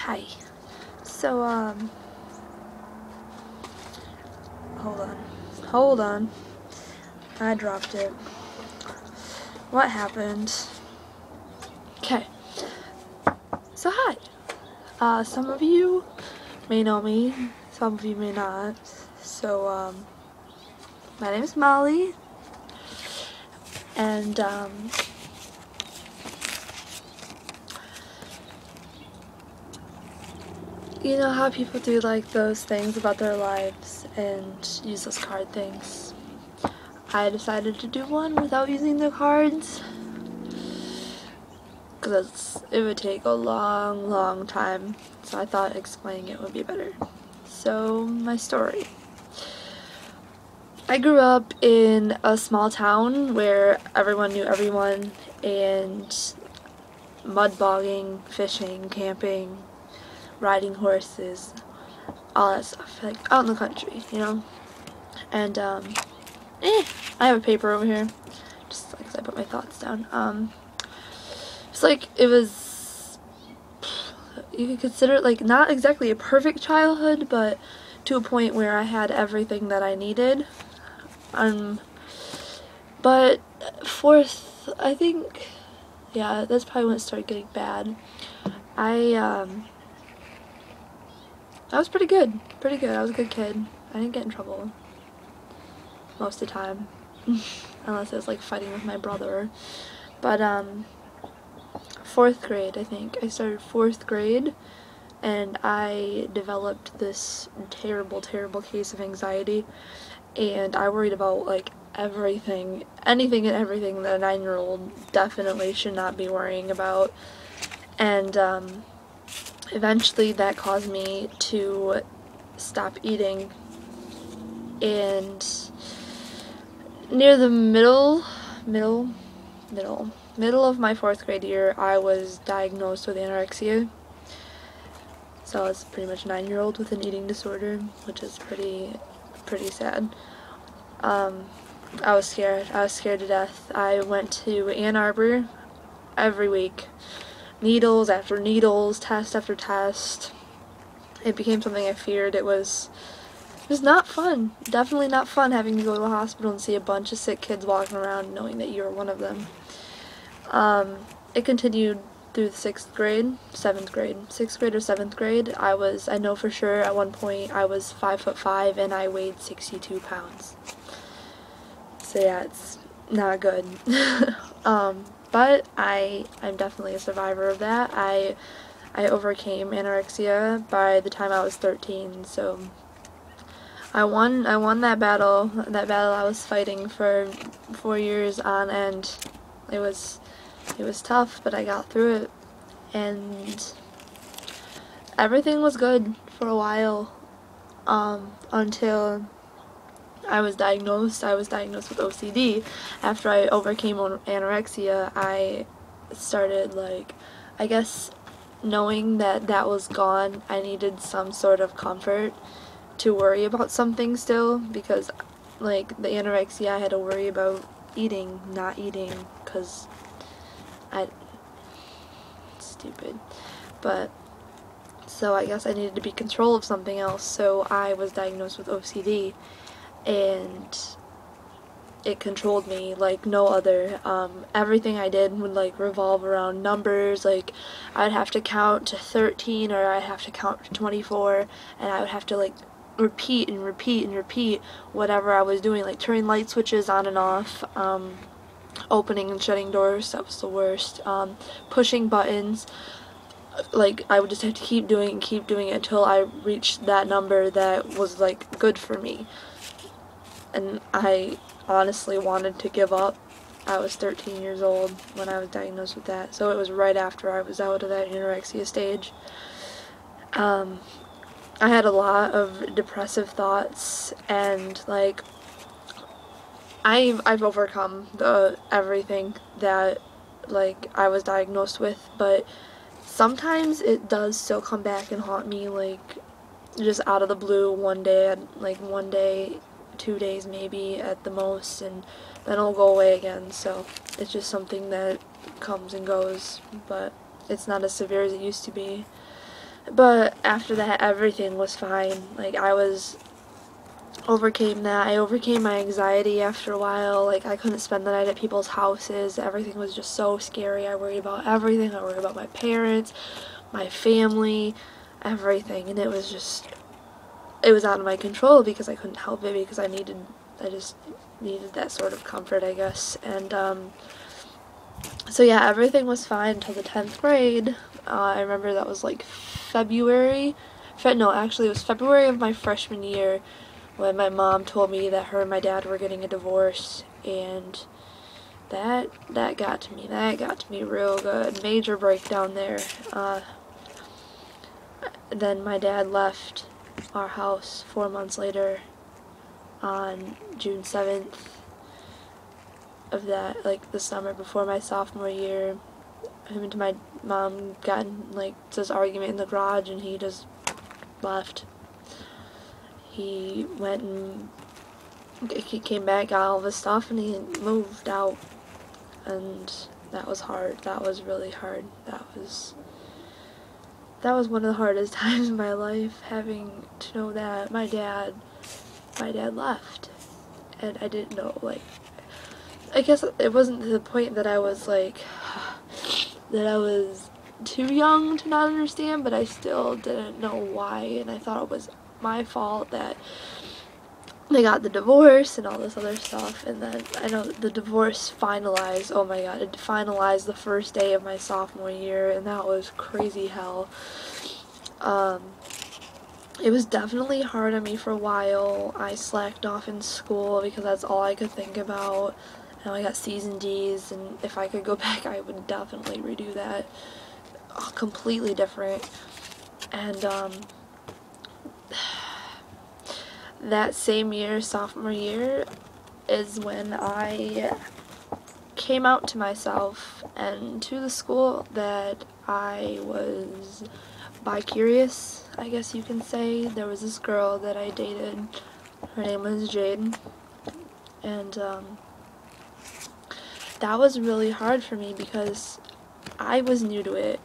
Hi. So, hold on. I dropped it. What happened? Okay. So, hi. Some of you may know me, some of you may not. So, my name is Molly, and, you know how people do like those things about their lives and use those card things? I decided to do one without using the cards because it would take a long time, so I thought explaining it would be better. So, my story. I grew up in a small town where everyone knew everyone, and mud bogging, fishing, camping, riding horses, all that stuff, like out in the country, you know? And, I have a paper over here, just like I put my thoughts down. It's like, it was, you could consider it like not exactly a perfect childhood, but to a point where I had everything that I needed. But fourth, I think, yeah, that's probably when it started getting bad. I was pretty good. I was a good kid. I didn't get in trouble most of the time, unless I was like fighting with my brother. But fourth grade, I think. I started fourth grade, and I developed this terrible case of anxiety, and I worried about like everything, anything and everything that a 9-year-old definitely should not be worrying about. And eventually that caused me to stop eating, and near the middle of my fourth grade year, I was diagnosed with anorexia. So I was pretty much a 9-year-old with an eating disorder, which is pretty sad. I was scared to death. I went to Ann Arbor every week. Needles after needles, test after test. It became something I feared. It was not fun. Definitely not fun having to go to a hospital and see a bunch of sick kids walking around knowing that you were one of them. It continued through the 6th grade, 7th grade. 6th grade or 7th grade, I know for sure at one point I was 5'5" and I weighed 62 pounds. So yeah, it's not good. But I'm definitely a survivor of that. I overcame anorexia by the time I was 13, so I won that battle. That battle I was fighting for 4 years on end. It was tough, but I got through it, and everything was good for a while, until I was diagnosed with OCD. After I overcame anorexia, I started, like, I guess, knowing that was gone, I needed some sort of comfort to worry about something still, because, like, the anorexia, I had to worry about eating, not eating, because stupid. But, so I guess I needed to be in control of something else, so I was diagnosed with OCD, and it controlled me like no other. Everything I did would like revolve around numbers. Like I'd have to count to 13, or I'd have to count to 24, and I would have to like repeat whatever I was doing, like turning light switches on and off, opening and shutting doors. That was the worst. Pushing buttons. Like I would just have to keep doing it until I reached that number that was like good for me. And I honestly wanted to give up. I was 13 years old when I was diagnosed with that, so it was right after I was out of that anorexia stage. I had a lot of depressive thoughts, and like I've overcome everything that like I was diagnosed with, but sometimes it does still come back and haunt me, like just out of the blue one day, 2 days maybe at the most, and then it'll go away again. So it's just something that comes and goes, but it's not as severe as it used to be. But after that, everything was fine. Like, overcame that. I overcame my anxiety after a while. Like, I couldn't spend the night at people's houses. Everything was just so scary. I worried about everything. I worried about my parents, my family, everything. And it was out of my control because I couldn't help it, because I just needed that sort of comfort, I guess. And, so yeah, everything was fine until the 10th grade. I remember that was like February. No, actually it was February of my freshman year when my mom told me that her and my dad were getting a divorce, and that got to me. That got to me real good. Major breakdown there. Then my dad left our house 4 months later on June 7th of that, like, the summer before my sophomore year. Him and my mom got in, like, this argument in the garage, and he just left. He went and he came back, got all of his stuff, and he moved out. And that was hard. That was really hard. That was one of the hardest times in my life, having to know that my dad left. And I didn't know, like, I guess it wasn't to the point that I was like, that I was too young to not understand, but I still didn't know why, and I thought it was my fault that they got the divorce and all this other stuff. And then I know the divorce finalized, oh my god, it finalized the first day of my sophomore year, and that was crazy hell. It was definitely hard on me for a while. I slacked off in school because that's all I could think about. Now I got C's and D's, and if I could go back, I would definitely redo that. Completely different. And that same year, sophomore year, is when I came out to myself and to the school that I was bi-curious, I guess you can say. There was this girl that I dated. Her name was Jade. And that was really hard for me because I was new to it.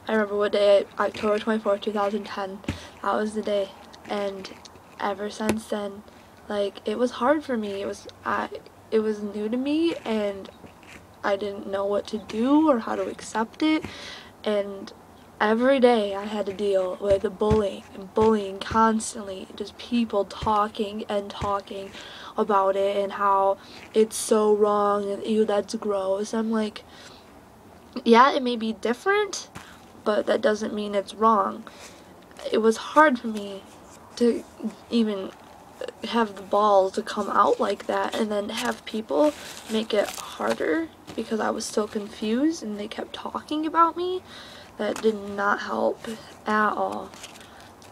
I remember what day, October 24th, 2010, that was the day. And ever since then, like, it was hard for me. It was new to me, and I didn't know what to do or how to accept it. And every day I had to deal with bullying constantly, just people talking and talking about it and how it's so wrong and ew, that's gross. I'm like, yeah, it may be different, but that doesn't mean it's wrong. It was hard for me to even have the balls to come out like that, and then have people make it harder because I was so confused and they kept talking about me. That did not help at all.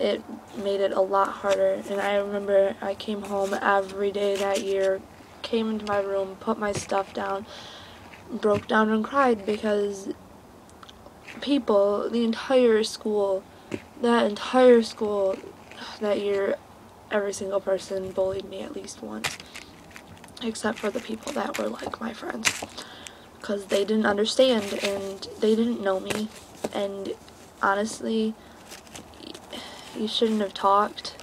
It made it a lot harder. And I remember I came home every day that year, came into my room, put my stuff down, broke down and cried because people, the entire school that year, every single person bullied me at least once, except for the people that were like my friends, because they didn't understand and they didn't know me. And honestly, you shouldn't have talked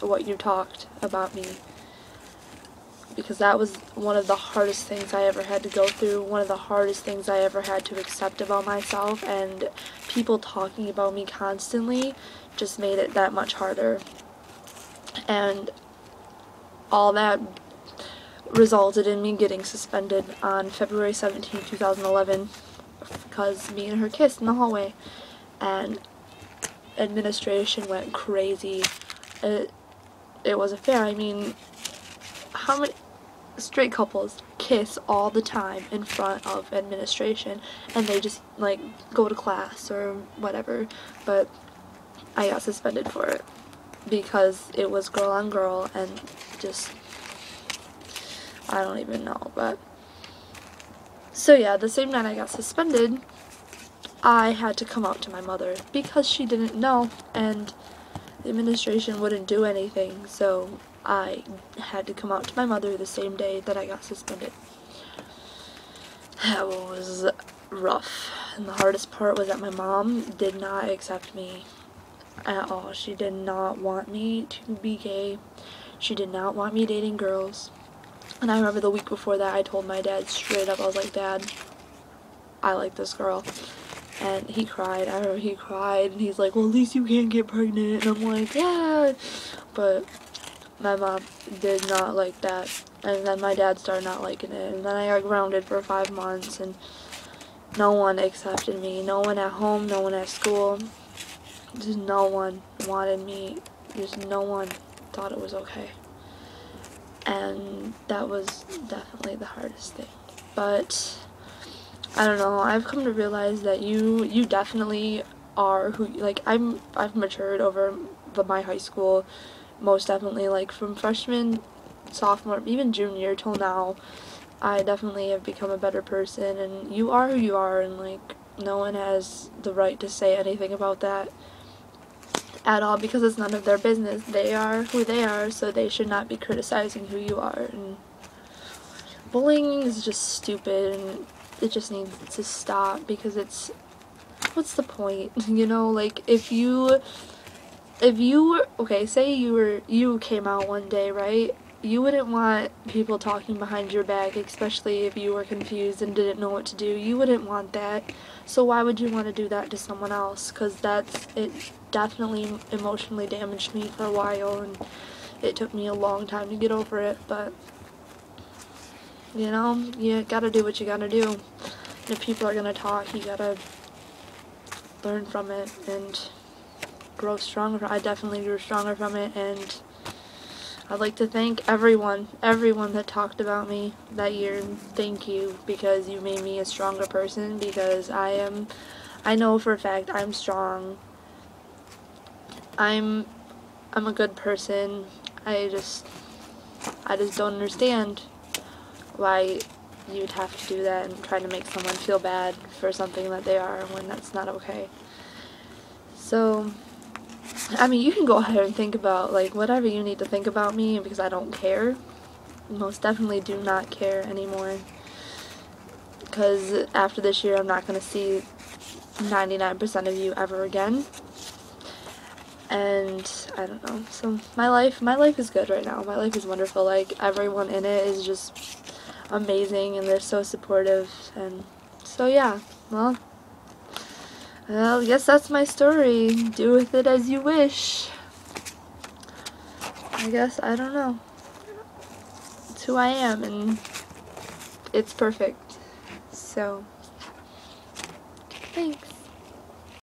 what you talked about me, because that was one of the hardest things I ever had to go through, one of the hardest things I ever had to accept about myself, and people talking about me constantly just made it that much harder. And all that resulted in me getting suspended on February 17, 2011, because me and her kissed in the hallway, and administration went crazy. It wasn't fair. I mean, how many straight couples kiss all the time in front of administration, and they just, like, go to class or whatever? But I got suspended for it because it was girl on girl, and just, I don't even know. But so yeah, the same night I got suspended, I had to come out to my mother because she didn't know, and the administration wouldn't do anything, so I had to come out to my mother the same day that I got suspended. That was rough, and the hardest part was that my mom did not accept me. at all. She did not want me to be gay. She did not want me dating girls. And I remember the week before that, I told my dad straight up, I was like, Dad, I like this girl. And he cried. I remember he cried, and he's like, well, at least you can't get pregnant. And I'm like, yeah. But my mom did not like that. And then my dad started not liking it. And then I got grounded for 5 months, and no one accepted me. No one at home, no one at school. Just no one wanted me. Just no one thought it was okay. And that was definitely the hardest thing. But I don't know, I've come to realize that you definitely are who, like, I've matured over my high school, most definitely, like, from freshman, sophomore, even junior till now. I definitely have become a better person, and you are who you are, and, like, no one has the right to say anything about that at all, because it's none of their business. They are who they are, so they should not be criticizing who you are. And bullying is just stupid, and it just needs to stop, because it's, what's the point? You know, like, if you okay, say you came out one day, right? You wouldn't want people talking behind your back, especially if you were confused and didn't know what to do. You wouldn't want that. So why would you want to do that to someone else? Because it definitely emotionally damaged me for a while, and it took me a long time to get over it. But, you know, you gotta do what you gotta do. And if people are gonna talk, you gotta learn from it and grow stronger. I definitely grew stronger from it, and I'd like to thank everyone that talked about me that year. Thank you, because you made me a stronger person, because I know for a fact I'm strong. I'm a good person. I just don't understand why you'd have to do that and try to make someone feel bad for something that they are when that's not okay. So, I mean, you can go ahead and think about, like, whatever you need to think about me, because I don't care. Most definitely do not care anymore. Because after this year, I'm not going to see 99% of you ever again. And I don't know. So my life is good right now. My life is wonderful. Like, everyone in it is just amazing, and they're so supportive. And so yeah, well, I guess that's my story. Do with it as you wish. I guess, I don't know. It's who I am, and it's perfect. So, thanks.